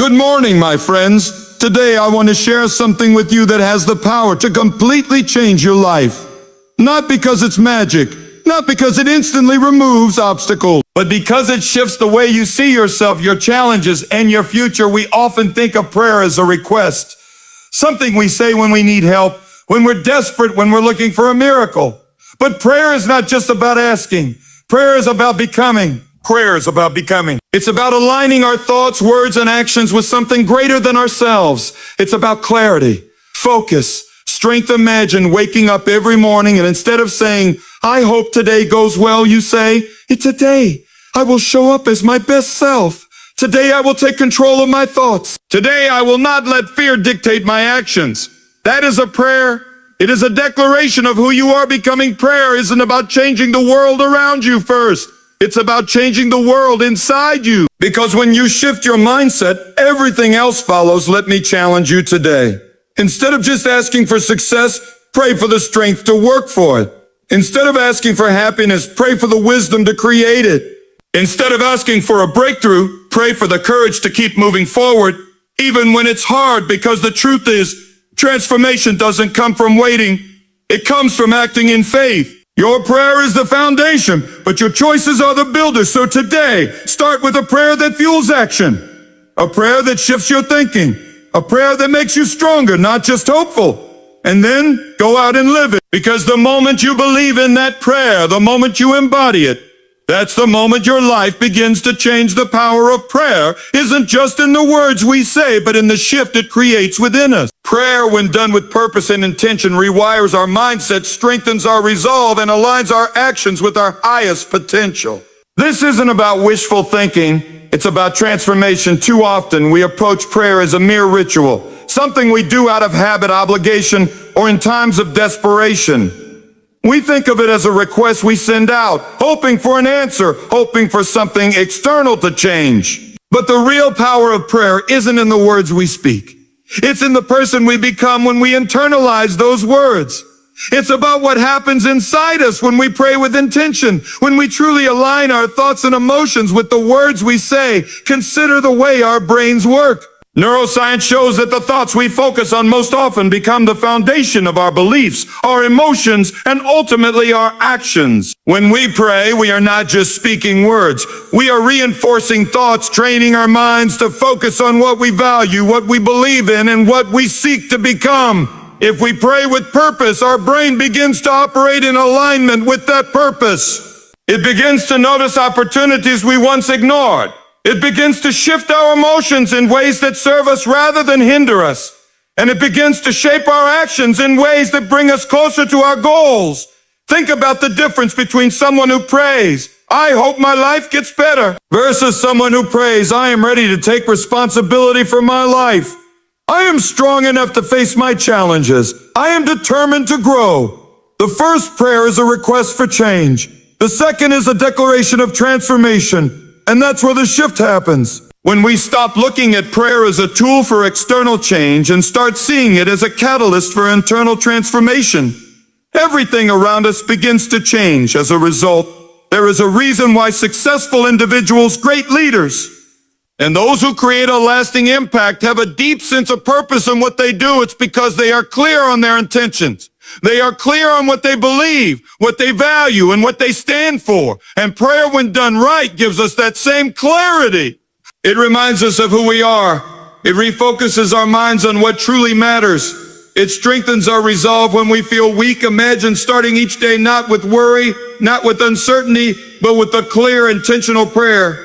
Good morning, my friends. Today I want to share something with you that has the power to completely change your life. Not because it's magic, not because it instantly removes obstacles, but because it shifts the way you see yourself, your challenges, and your future. We often think of prayer as a request, something we say when we need help, when we're desperate, when we're looking for a miracle. But prayer is not just about asking. Prayer is about becoming. Prayer is about becoming. It's about aligning our thoughts, words, and actions with something greater than ourselves. It's about clarity, focus, strength. Imagine waking up every morning and instead of saying, "I hope today goes well," you say, "Today I will show up as my best self. Today I will take control of my thoughts. Today I will not let fear dictate my actions." That is a prayer. It is a declaration of who you are becoming. Prayer isn't about changing the world around you first. It's about changing the world inside you. Because when you shift your mindset, everything else follows. Let me challenge you today. Instead of just asking for success, pray for the strength to work for it. Instead of asking for happiness, pray for the wisdom to create it. Instead of asking for a breakthrough, pray for the courage to keep moving forward, even when it's hard, because the truth is, transformation doesn't come from waiting. It comes from acting in faith. Your prayer is the foundation, but your choices are the builders. So today, start with a prayer that fuels action, a prayer that shifts your thinking, a prayer that makes you stronger, not just hopeful. And then go out and live it. Because the moment you believe in that prayer, the moment you embody it, that's the moment your life begins to change. The power of prayer isn't just in the words we say, but in the shift it creates within us. Prayer, when done with purpose and intention, rewires our mindset, strengthens our resolve, and aligns our actions with our highest potential. This isn't about wishful thinking. It's about transformation. Too often we approach prayer as a mere ritual, something we do out of habit, obligation, or in times of desperation. We think of it as a request we send out, hoping for an answer, hoping for something external to change. But the real power of prayer isn't in the words we speak. It's in the person we become when we internalize those words. It's about what happens inside us when we pray with intention, when we truly align our thoughts and emotions with the words we say. Consider the way our brains work. Neuroscience shows that the thoughts we focus on most often become the foundation of our beliefs, our emotions, and ultimately our actions. When we pray, we are not just speaking words. We are reinforcing thoughts, training our minds to focus on what we value, what we believe in, and what we seek to become. If we pray with purpose, our brain begins to operate in alignment with that purpose. It begins to notice opportunities we once ignored. It begins to shift our emotions in ways that serve us rather than hinder us. And it begins to shape our actions in ways that bring us closer to our goals. Think about the difference between someone who prays, "I hope my life gets better," versus someone who prays, "I am ready to take responsibility for my life. I am strong enough to face my challenges. I am determined to grow." The first prayer is a request for change. The second is a declaration of transformation. And that's where the shift happens. When we stop looking at prayer as a tool for external change and start seeing it as a catalyst for internal transformation, everything around us begins to change. As a result, there is a reason why successful individuals, great leaders, and those who create a lasting impact have a deep sense of purpose in what they do. It's because they are clear on their intentions. They are clear on what they believe, what they value, and what they stand for. And prayer, when done right, gives us that same clarity. It reminds us of who we are. It refocuses our minds on what truly matters. It strengthens our resolve when we feel weak. Imagine starting each day not with worry, not with uncertainty, but with a clear, intentional prayer.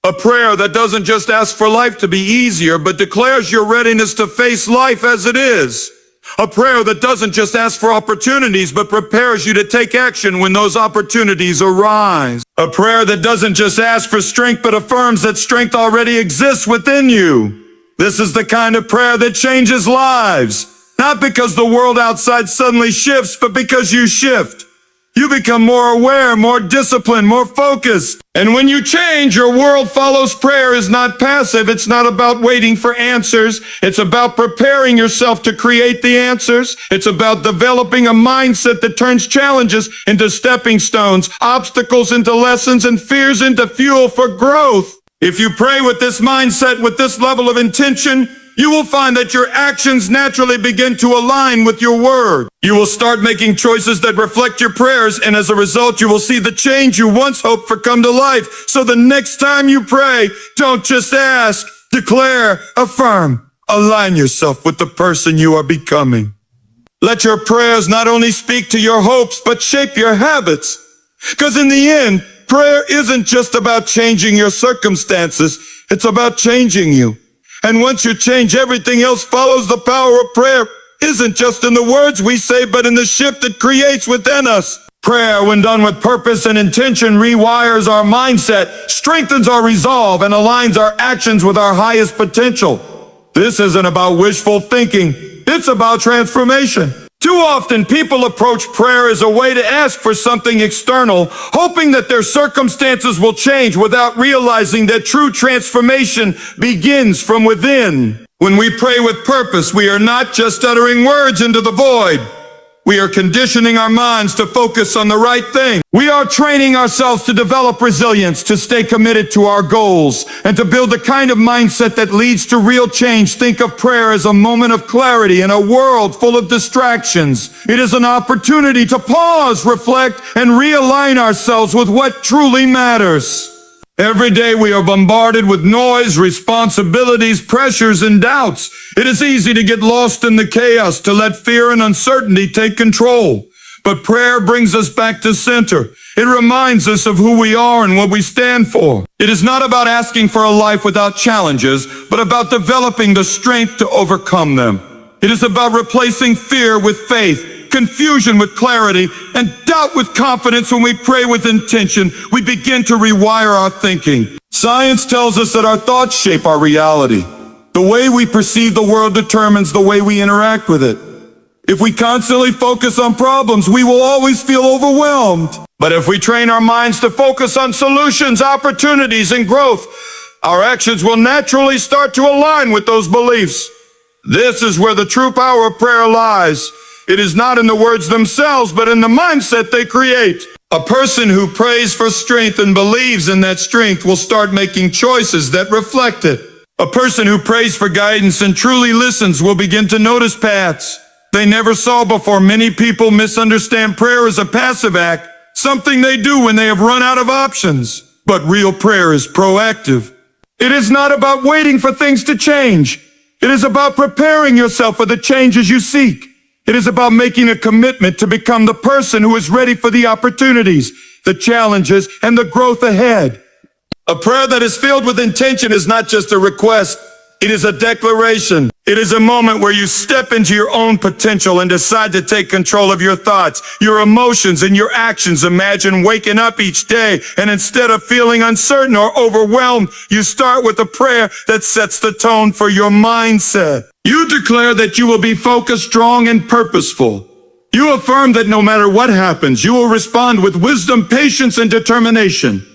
A prayer that doesn't just ask for life to be easier, but declares your readiness to face life as it is. A prayer that doesn't just ask for opportunities, but prepares you to take action when those opportunities arise. A prayer that doesn't just ask for strength, but affirms that strength already exists within you. This is the kind of prayer that changes lives. Not because the world outside suddenly shifts, but because you shift. You become more aware, more disciplined, more focused. And when you change, your world follows. Prayer is not passive. It's not about waiting for answers. It's about preparing yourself to create the answers. It's about developing a mindset that turns challenges into stepping stones, obstacles into lessons, and fears into fuel for growth. If you pray with this mindset, with this level of intention, you will find that your actions naturally begin to align with your word. You will start making choices that reflect your prayers, and as a result, you will see the change you once hoped for come to life. So the next time you pray, don't just ask, declare, affirm. Align yourself with the person you are becoming. Let your prayers not only speak to your hopes, but shape your habits. Because in the end, prayer isn't just about changing your circumstances, it's about changing you. And once you change, everything else follows. The power of prayer isn't just in the words we say, but in the shift it creates within us. Prayer, when done with purpose and intention, rewires our mindset, strengthens our resolve, and aligns our actions with our highest potential. This isn't about wishful thinking, it's about transformation. Too often, people approach prayer as a way to ask for something external, hoping that their circumstances will change without realizing that true transformation begins from within. When we pray with purpose, we are not just uttering words into the void. We are conditioning our minds to focus on the right thing. We are training ourselves to develop resilience, to stay committed to our goals, and to build the kind of mindset that leads to real change. Think of prayer as a moment of clarity in a world full of distractions. It is an opportunity to pause, reflect, and realign ourselves with what truly matters. Every day we are bombarded with noise, responsibilities, pressures, and doubts. It is easy to get lost in the chaos, to let fear and uncertainty take control. But prayer brings us back to center. It reminds us of who we are and what we stand for. It is not about asking for a life without challenges, but about developing the strength to overcome them. It is about replacing fear with faith, confusion with clarity, and doubt with confidence. When we pray with intention, we begin to rewire our thinking. Science tells us that our thoughts shape our reality. The way we perceive the world determines the way we interact with it. If we constantly focus on problems, we will always feel overwhelmed. But if we train our minds to focus on solutions, opportunities, and growth, our actions will naturally start to align with those beliefs. This is where the true power of prayer lies. It is not in the words themselves, but in the mindset they create. A person who prays for strength and believes in that strength will start making choices that reflect it. A person who prays for guidance and truly listens will begin to notice paths they never saw before. Many people misunderstand prayer as a passive act, something they do when they have run out of options. But real prayer is proactive. It is not about waiting for things to change. It is about preparing yourself for the changes you seek. It is about making a commitment to become the person who is ready for the opportunities, the challenges, and the growth ahead. A prayer that is filled with intention is not just a request. It is a declaration. It is a moment where you step into your own potential and decide to take control of your thoughts, your emotions, and your actions. Imagine waking up each day, and instead of feeling uncertain or overwhelmed, you start with a prayer that sets the tone for your mindset. You declare that you will be focused, strong, and purposeful. You affirm that no matter what happens, you will respond with wisdom, patience, and determination.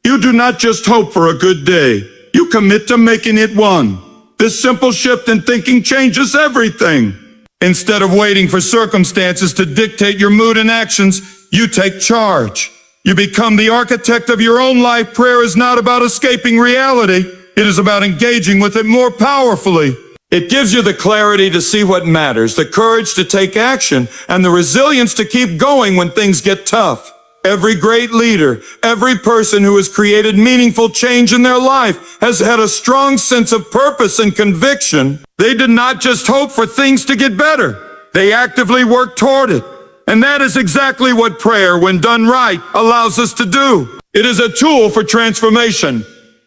You do not just hope for a good day. You commit to making it one. This simple shift in thinking changes everything. Instead of waiting for circumstances to dictate your mood and actions, you take charge. You become the architect of your own life. Prayer is not about escaping reality. It is about engaging with it more powerfully. It gives you the clarity to see what matters, the courage to take action, and the resilience to keep going when things get tough. Every great leader, every person who has created meaningful change in their life has had a strong sense of purpose and conviction. They did not just hope for things to get better. They actively worked toward it. And that is exactly what prayer, when done right, allows us to do. It is a tool for transformation,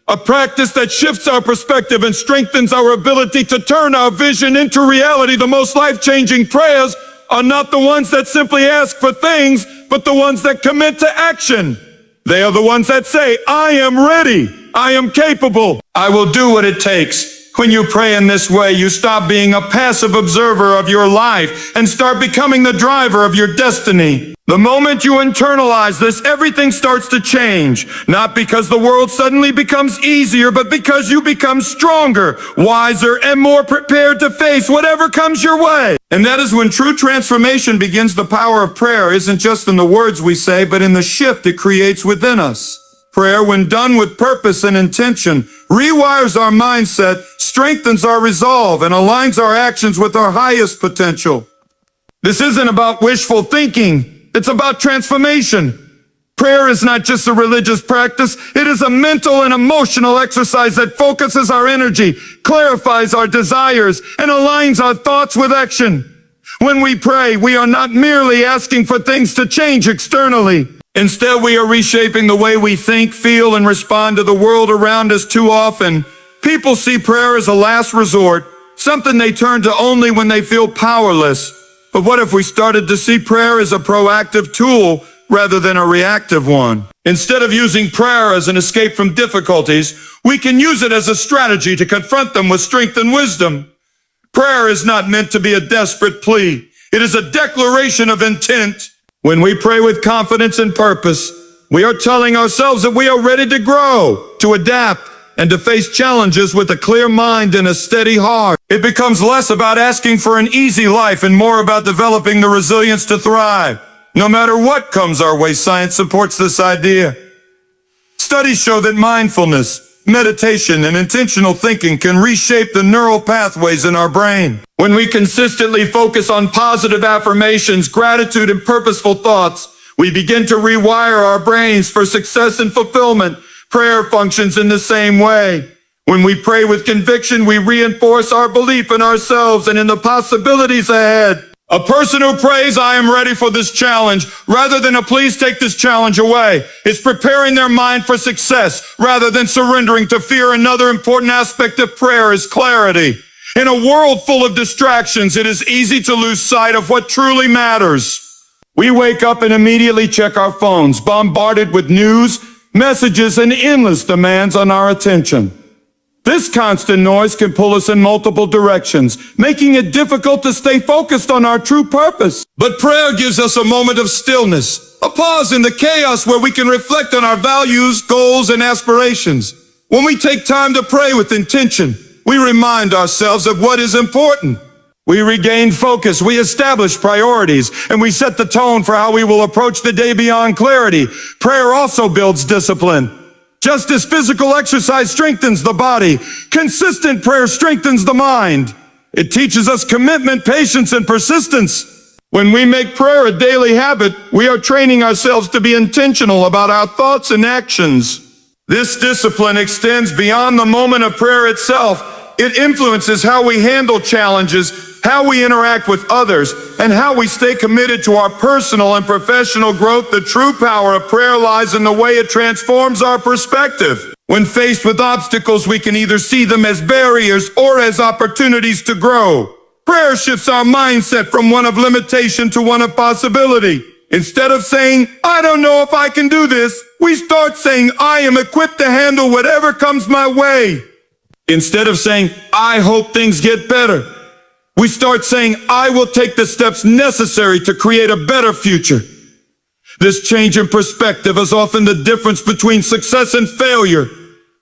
a practice that shifts our perspective and strengthens our ability to turn our vision into reality. The most life-changing prayers are not the ones that simply ask for things, but the ones that commit to action. They are the ones that say, I am ready, I am capable, I will do what it takes. When you pray in this way, you stop being a passive observer of your life and start becoming the driver of your destiny. The moment you internalize this, everything starts to change. Not because the world suddenly becomes easier, but because you become stronger, wiser, and more prepared to face whatever comes your way. And that is when true transformation begins. The power of prayer isn't just in the words we say, but in the shift it creates within us. Prayer, when done with purpose and intention, rewires our mindset, strengthens our resolve, and aligns our actions with our highest potential. This isn't about wishful thinking. It's about transformation. Prayer is not just a religious practice. It is a mental and emotional exercise that focuses our energy, clarifies our desires, and aligns our thoughts with action. When we pray, we are not merely asking for things to change externally. Instead, we are reshaping the way we think, feel, and respond to the world around us. Too often, people see prayer as a last resort, something they turn to only when they feel powerless. But what if we started to see prayer as a proactive tool rather than a reactive one? Instead of using prayer as an escape from difficulties, we can use it as a strategy to confront them with strength and wisdom. Prayer is not meant to be a desperate plea. It is a declaration of intent. When we pray with confidence and purpose, we are telling ourselves that we are ready to grow, to adapt, and to face challenges with a clear mind and a steady heart. It becomes less about asking for an easy life and more about developing the resilience to thrive. No matter what comes our way, science supports this idea. Studies show that mindfulness, meditation, and intentional thinking can reshape the neural pathways in our brain. When we consistently focus on positive affirmations, gratitude, and purposeful thoughts, we begin to rewire our brains for success and fulfillment. Prayer functions in the same way. When we pray with conviction, we reinforce our belief in ourselves and in the possibilities ahead. A person who prays, "I am ready for this challenge," rather than a "please take this challenge away," is preparing their mind for success rather than surrendering to fear. Another important aspect of prayer is clarity. In a world full of distractions, it is easy to lose sight of what truly matters. We wake up and immediately check our phones, bombarded with news, messages, and endless demands on our attention. This constant noise can pull us in multiple directions, making it difficult to stay focused on our true purpose. But prayer gives us a moment of stillness, a pause in the chaos where we can reflect on our values, goals, and aspirations. When we take time to pray with intention, we remind ourselves of what is important. We regain focus, we establish priorities, and we set the tone for how we will approach the day beyond clarity. Prayer also builds discipline. Just as physical exercise strengthens the body, consistent prayer strengthens the mind. It teaches us commitment, patience, and persistence. When we make prayer a daily habit, we are training ourselves to be intentional about our thoughts and actions. This discipline extends beyond the moment of prayer itself. It influences how we handle challenges, how we interact with others, and how we stay committed to our personal and professional growth. The true power of prayer lies in the way it transforms our perspective. When faced with obstacles, we can either see them as barriers or as opportunities to grow. Prayer shifts our mindset from one of limitation to one of possibility. Instead of saying, "I don't know if I can do this," we start saying, "I am equipped to handle whatever comes my way." Instead of saying, "I hope things get better," we start saying, "I will take the steps necessary to create a better future." This change in perspective is often the difference between success and failure,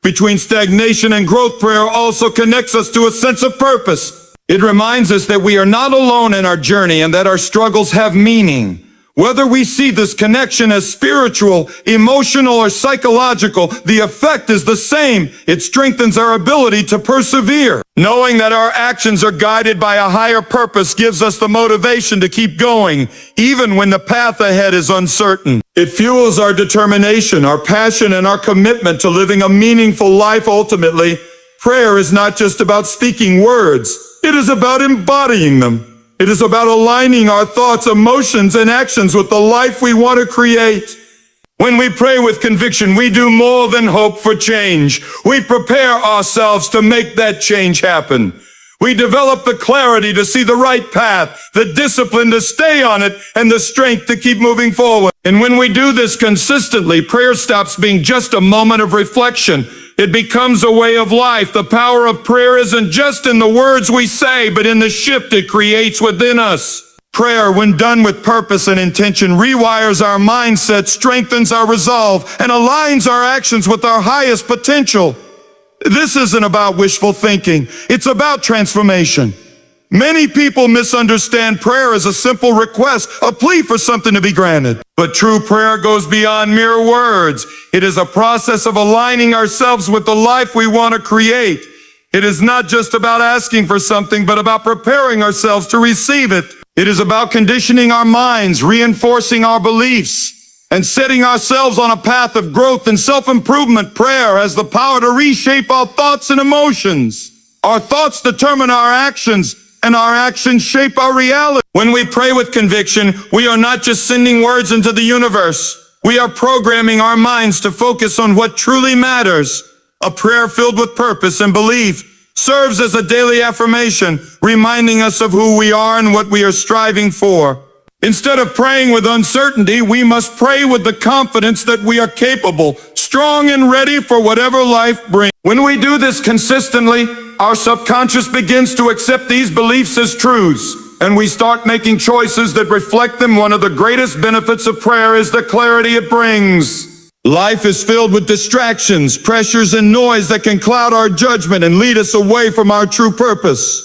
between stagnation and growth. Prayer also connects us to a sense of purpose. It reminds us that we are not alone in our journey and that our struggles have meaning. Whether we see this connection as spiritual, emotional, or psychological, the effect is the same. It strengthens our ability to persevere. Knowing that our actions are guided by a higher purpose gives us the motivation to keep going, even when the path ahead is uncertain. It fuels our determination, our passion, and our commitment to living a meaningful life. Ultimately, prayer is not just about speaking words. It is about embodying them. It is about aligning our thoughts, emotions, and actions with the life we want to create. When we pray with conviction, we do more than hope for change. We prepare ourselves to make that change happen. We develop the clarity to see the right path, the discipline to stay on it, and the strength to keep moving forward. And when we do this consistently, prayer stops being just a moment of reflection. It becomes a way of life. The power of prayer isn't just in the words we say, but in the shift it creates within us. Prayer, when done with purpose and intention, rewires our mindset, strengthens our resolve, and aligns our actions with our highest potential. This isn't about wishful thinking. It's about transformation. Many people misunderstand prayer as a simple request, a plea for something to be granted. But true prayer goes beyond mere words. It is a process of aligning ourselves with the life we want to create. It is not just about asking for something, but about preparing ourselves to receive it. It is about conditioning our minds, reinforcing our beliefs, and setting ourselves on a path of growth and self-improvement. Prayer has the power to reshape our thoughts and emotions. Our thoughts determine our actions, and our actions shape our reality. When we pray with conviction, we are not just sending words into the universe. We are programming our minds to focus on what truly matters. A prayer filled with purpose and belief serves as a daily affirmation, reminding us of who we are and what we are striving for. Instead of praying with uncertainty, we must pray with the confidence that we are capable, strong, and ready for whatever life brings. When we do this consistently, our subconscious begins to accept these beliefs as truths, and we start making choices that reflect them. One of the greatest benefits of prayer is the clarity it brings. Life is filled with distractions, pressures, and noise that can cloud our judgment and lead us away from our true purpose.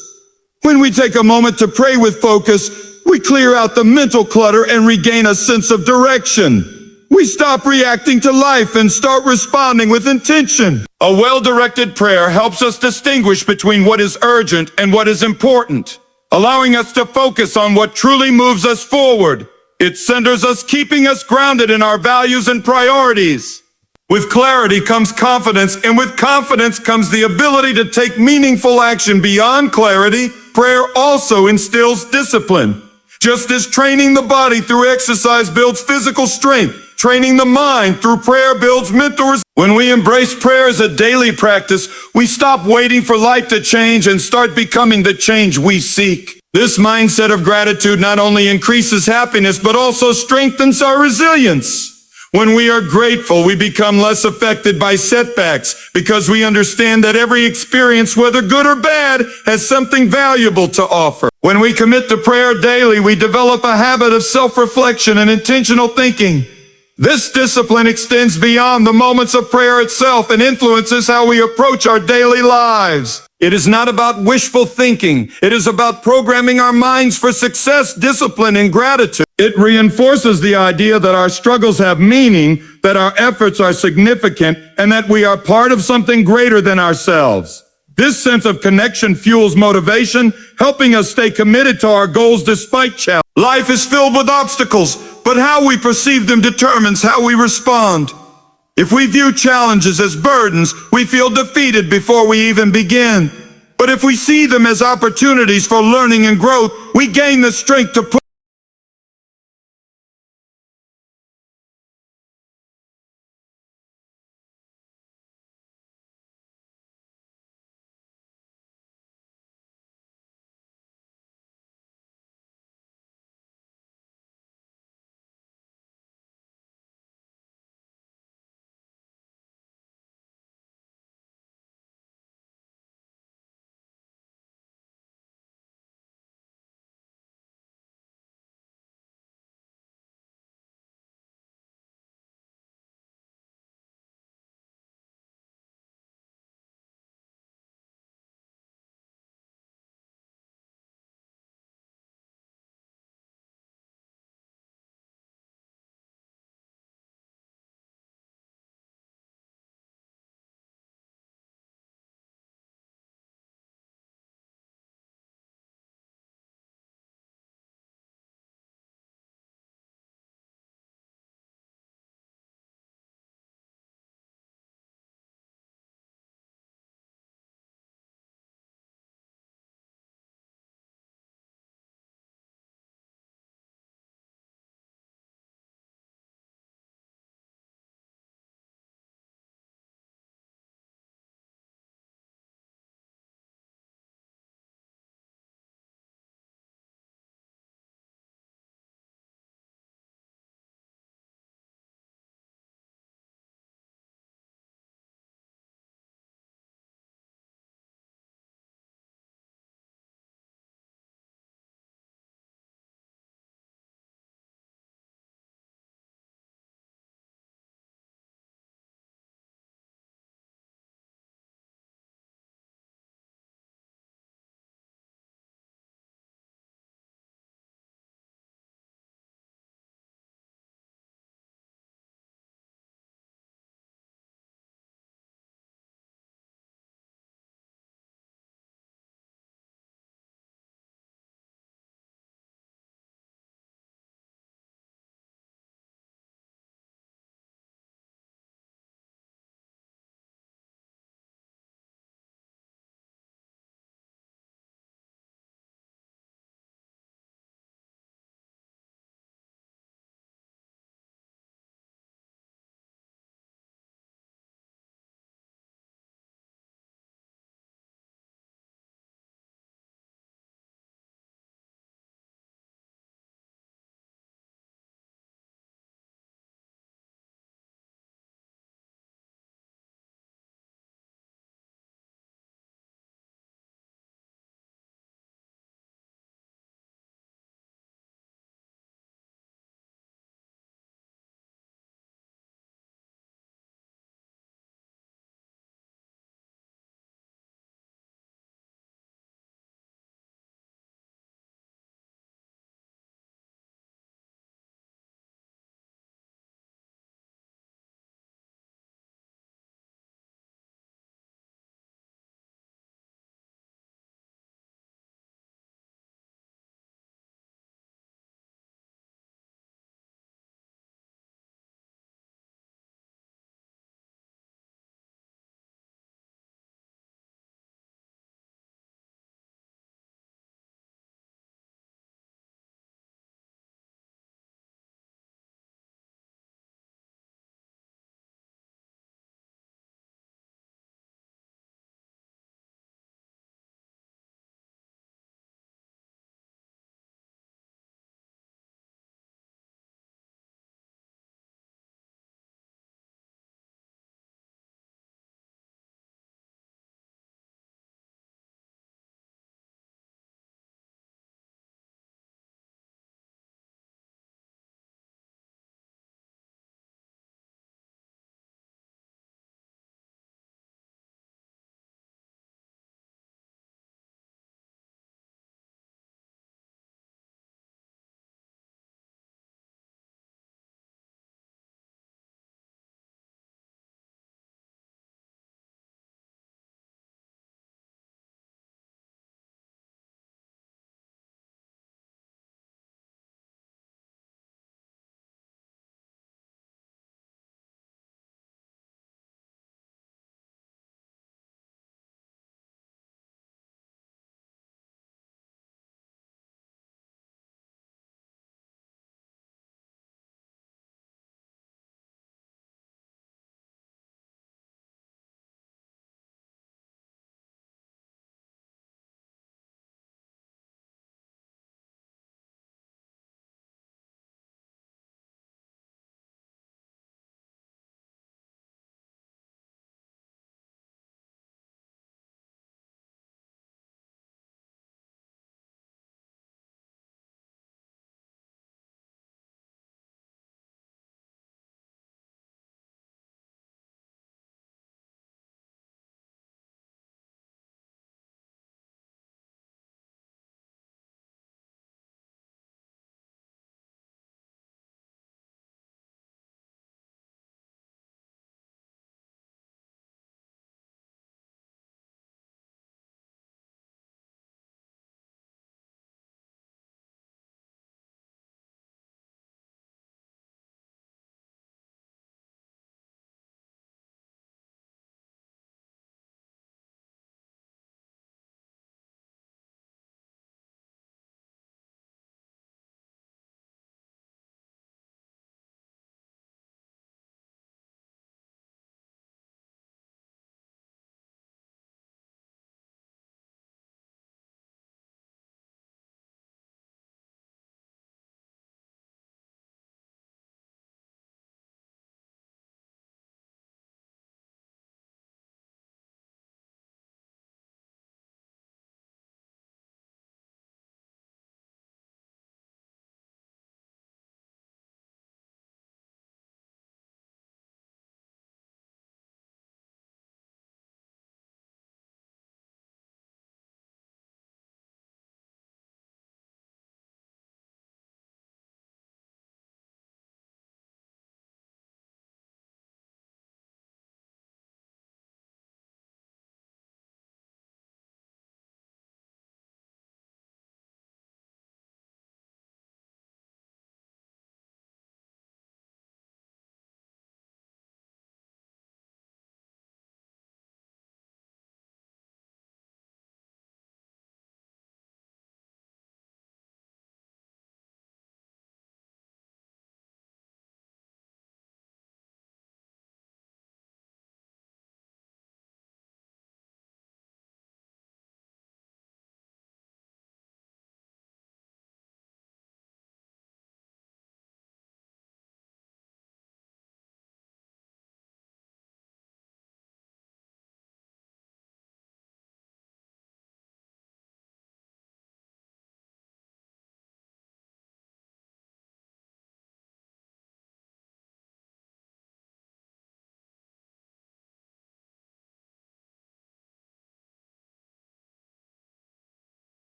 When we take a moment to pray with focus, we clear out the mental clutter and regain a sense of direction. We stop reacting to life and start responding with intention. A well-directed prayer helps us distinguish between what is urgent and what is important, allowing us to focus on what truly moves us forward. It centers us, keeping us grounded in our values and priorities. With clarity comes confidence, and with confidence comes the ability to take meaningful action. Beyond clarity, prayer also instills discipline. Just as training the body through exercise builds physical strength, training the mind through prayer builds mental resilience. When we embrace prayer as a daily practice, we stop waiting for life to change and start becoming the change we seek. This mindset of gratitude not only increases happiness, but also strengthens our resilience. When we are grateful, we become less affected by setbacks because we understand that every experience, whether good or bad, has something valuable to offer. When we commit to prayer daily, we develop a habit of self-reflection and intentional thinking. This discipline extends beyond the moments of prayer itself and influences how we approach our daily lives. It is not about wishful thinking. It is about programming our minds for success, discipline, and gratitude. It reinforces the idea that our struggles have meaning, that our efforts are significant, and that we are part of something greater than ourselves. This sense of connection fuels motivation, helping us stay committed to our goals despite challenges. Life is filled with obstacles, but how we perceive them determines how we respond. If we view challenges as burdens, we feel defeated before we even begin. But if we see them as opportunities for learning and growth, we gain the strength to push